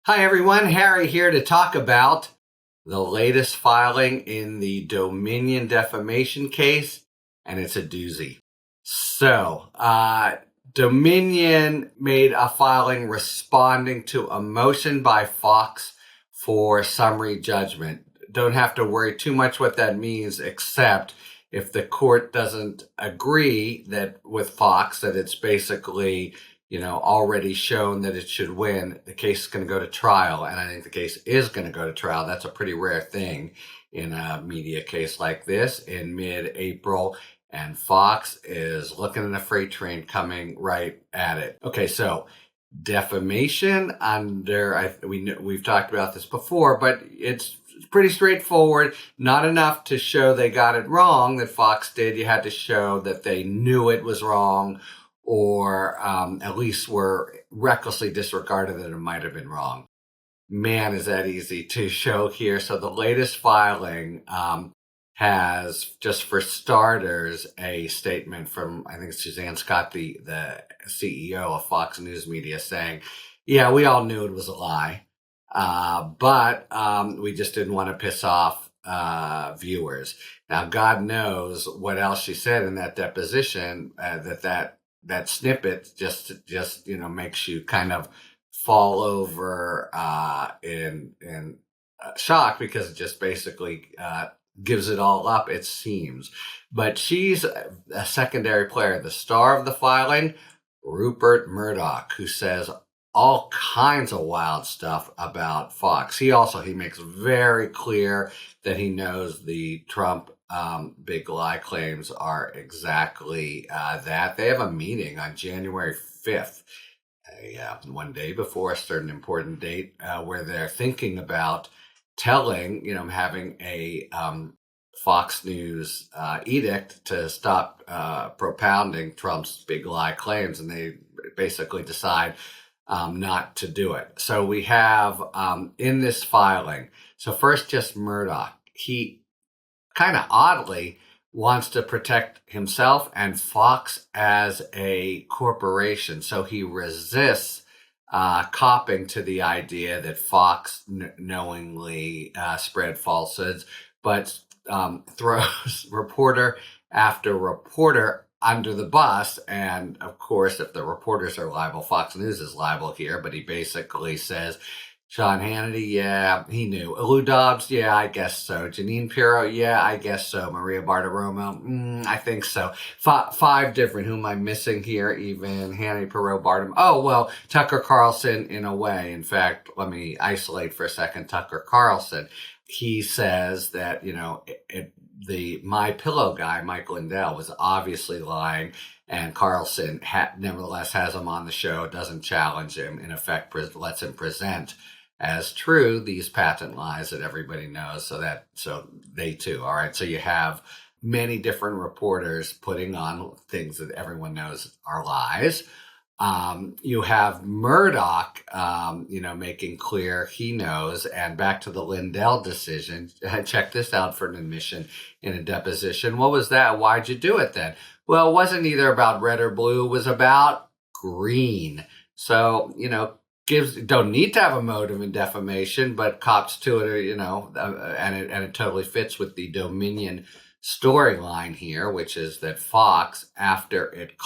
Hi, everyone. Harry here to talk about the latest filing in the Dominion defamation case, and it's a doozy. So, Dominion made a filing responding to a motion by Fox for summary judgment. Don't have to worry too much what that means, except if the court doesn't agree that with Fox that it's basically already shown that it should win, the case is going to go to trial. And I think the case is going to go to trial. That's a pretty rare thing in a media case like this in mid-April. And Fox is looking at a freight train coming right at it. Okay, so defamation we've talked about this before, but it's pretty straightforward. Not enough to show they got it wrong that Fox did. You had to show that they knew it was wrong, or at least were recklessly disregarded that it might have been wrong. Man, is that easy to show here. So the latest filing has, just for starters, a statement from, I think, Suzanne Scott, the CEO of Fox News Media, saying, yeah, we all knew it was a lie, but we just didn't want to piss off viewers. Now, God knows what else she said in that deposition, that snippet just makes you kind of fall over in shock, because it just basically gives it all up, it seems. But she's a secondary player. The star of the filing, Rupert Murdoch, who says all kinds of wild stuff about Fox. He makes very clear that he knows the Trump big lie claims are exactly that. They have a meeting on January 5th, one day before a certain important date, where they're thinking about having a Fox News edict to stop propounding Trump's big lie claims, and they basically decide not to do it. So we have in this filing, so first just Murdoch. He kind of oddly wants to protect himself and Fox as a corporation. So he resists copping to the idea that Fox knowingly spread falsehoods, but throws reporter after reporter under the bus. And of course, if the reporters are liable, Fox News is liable here. But he basically says, Sean Hannity, yeah, he knew. Lou Dobbs, yeah, I guess so. Janine Pirro, yeah, I guess so. Maria Bartiromo, I think so. Five different. Who am I missing here? Even Hannity, Pirro, Bartiromo. Oh, well, Tucker Carlson in a way. In fact, let me isolate for a second Tucker Carlson. He says that, the My Pillow guy, Mike Lindell, was obviously lying, and Carlson nevertheless has him on the show, doesn't challenge him, in effect lets him present as true these patent lies that everybody knows, so they too. All right, so you have many different reporters putting on things that everyone knows are lies. You have Murdoch, making clear he knows. And back to the Lindell decision, check this out for an admission in a deposition. What was that? Why'd you do it then? Well, it wasn't either about red or blue. It was about green. So, don't need to have a motive in defamation, but cops to it, and it totally fits with the Dominion storyline here, which is that Fox, after it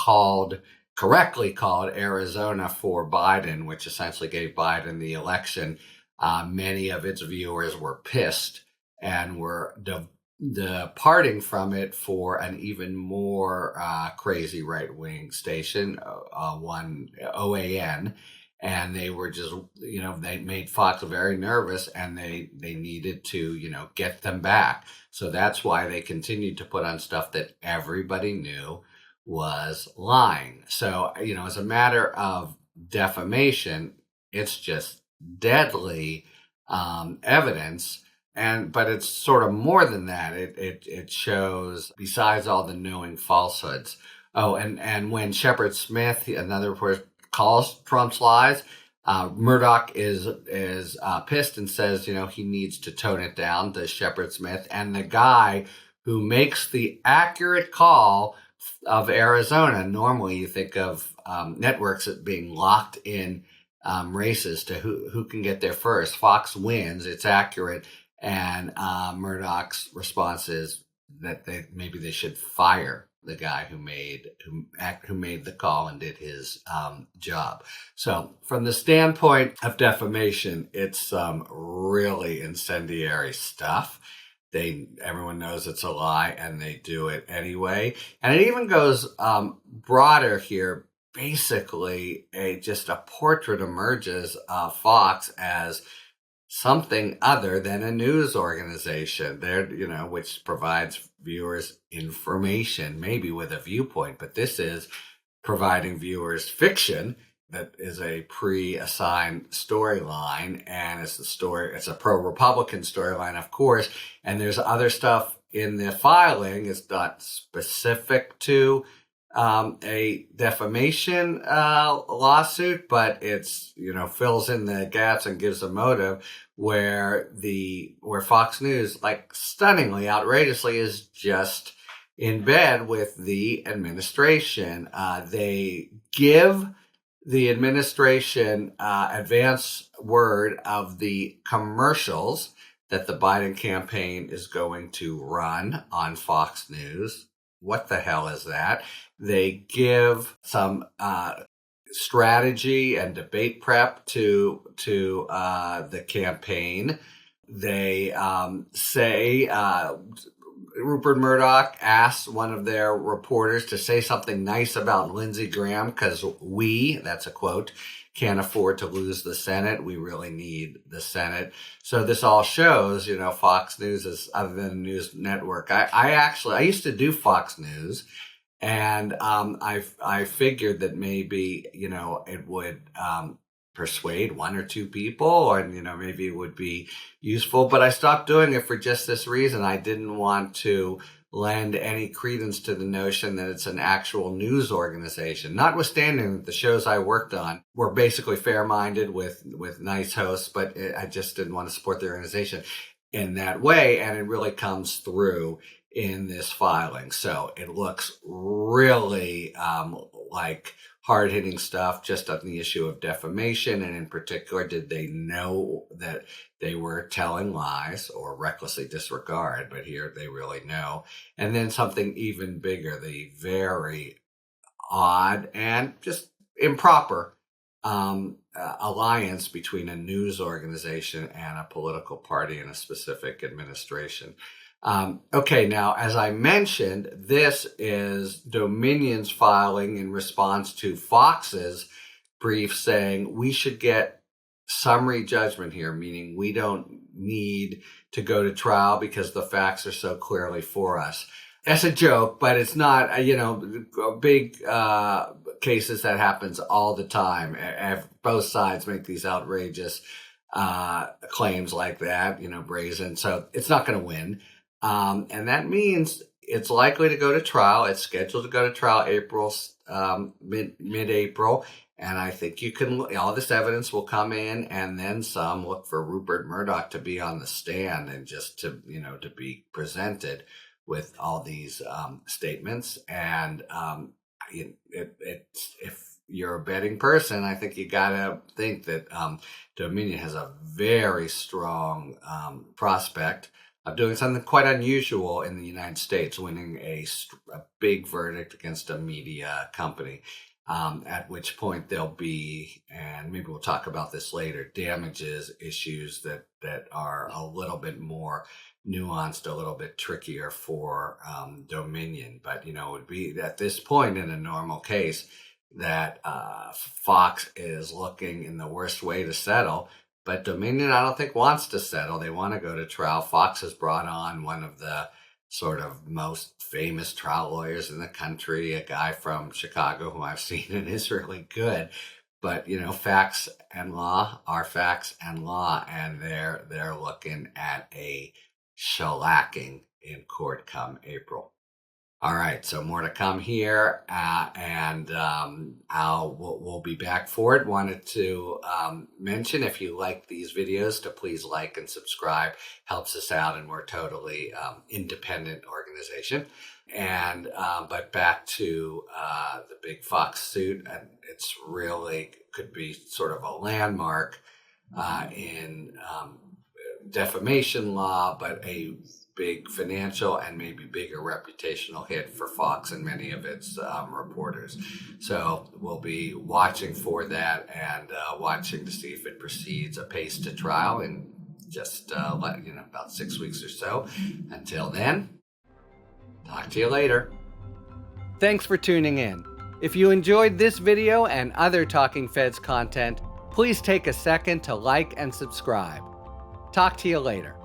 correctly called Arizona for Biden, which essentially gave Biden the election, many of its viewers were pissed and were departing from it for an even more crazy right-wing station, one OAN. And they were just, they made Fox very nervous, and they needed to, get them back. So that's why they continued to put on stuff that everybody knew was lying. So, as a matter of defamation, it's just deadly evidence. But it's sort of more than that. It shows, besides all the knowing falsehoods. Oh, and when Shepard Smith, another reporter, calls Trump's lies, Murdoch is pissed and says, he needs to tone it down to Shepard Smith. And the guy who makes the accurate call of Arizona, normally you think of networks as being locked in races to who can get there first. Fox wins; it's accurate, and Murdoch's response is that maybe they should fire the guy who made the call and did his job. So, from the standpoint of defamation, it's some really incendiary stuff. Everyone knows it's a lie, and they do it anyway. And it even goes broader here. Basically, just a portrait emerges of Fox as something other than a news organization there, which provides viewers information, maybe with a viewpoint, but this is providing viewers fiction that is a pre-assigned storyline, and it's a pro-Republican storyline, of course, and there's other stuff in the filing. It's not specific to a defamation lawsuit, but it's fills in the gaps and gives a motive where Fox News, like stunningly, outrageously, is just in bed with the administration. They give the administration advance word of the commercials that the Biden campaign is going to run on Fox News. What the hell is that? They give some strategy and debate prep to the campaign. They say Rupert Murdoch asked one of their reporters to say something nice about Lindsey Graham because that's a quote, can't afford to lose the Senate. We really need the Senate. So this all shows, Fox News is, other than a news network. I used to do Fox News, and I figured that maybe, it would persuade one or two people, or maybe it would be useful, but I stopped doing it for just this reason. I didn't want to lend any credence to the notion that it's an actual news organization, notwithstanding that the shows I worked on were basically fair-minded with nice hosts, but I just didn't want to support the organization in that way, and it really comes through in this filing. So it looks really like hard-hitting stuff just on the issue of defamation, and in particular, did they know that they were telling lies or recklessly disregard? But here they really know. And then something even bigger, the very odd and just improper alliance between a news organization and a political party in a specific administration. Okay, now, as I mentioned, this is Dominion's filing in response to Fox's brief saying we should get summary judgment here, meaning we don't need to go to trial because the facts are so clearly for us. That's a joke, but it's not, big cases that happens all the time. Both sides make these outrageous claims like that, brazen. So it's not going to win. And that means it's likely to go to trial. It's scheduled to go to trial mid-April. And I think all this evidence will come in, and then some. Look for Rupert Murdoch to be on the stand and just to be presented with all these statements. And if you're a betting person, I think you gotta think that Dominion has a very strong prospect of doing something quite unusual in the United States, winning a big verdict against a media company, at which point there'll be, and maybe we'll talk about this later, damages issues that are a little bit more nuanced, a little bit trickier for Dominion. But, it would be at this point in a normal case that Fox is looking in the worst way to settle. But Dominion, I don't think, wants to settle. They want to go to trial. Fox has brought on one of the sort of most famous trial lawyers in the country, a guy from Chicago who I've seen and is really good. But, facts and law are facts and law, and they're looking at a shellacking in court come April. All right, so more to come here, and we'll be back for it. Wanted to mention, if you like these videos, to please like and subscribe. Helps us out, and we're totally independent organization. But back to the big Fox suit, and it's really could be sort of a landmark in defamation law, but a big financial and maybe bigger reputational hit for Fox and many of its reporters. So we'll be watching for that and watching to see if it proceeds apace to trial in just about 6 weeks or so. Until then, talk to you later. Thanks for tuning in. If you enjoyed this video and other Talking Feds content, please take a second to like and subscribe. Talk to you later.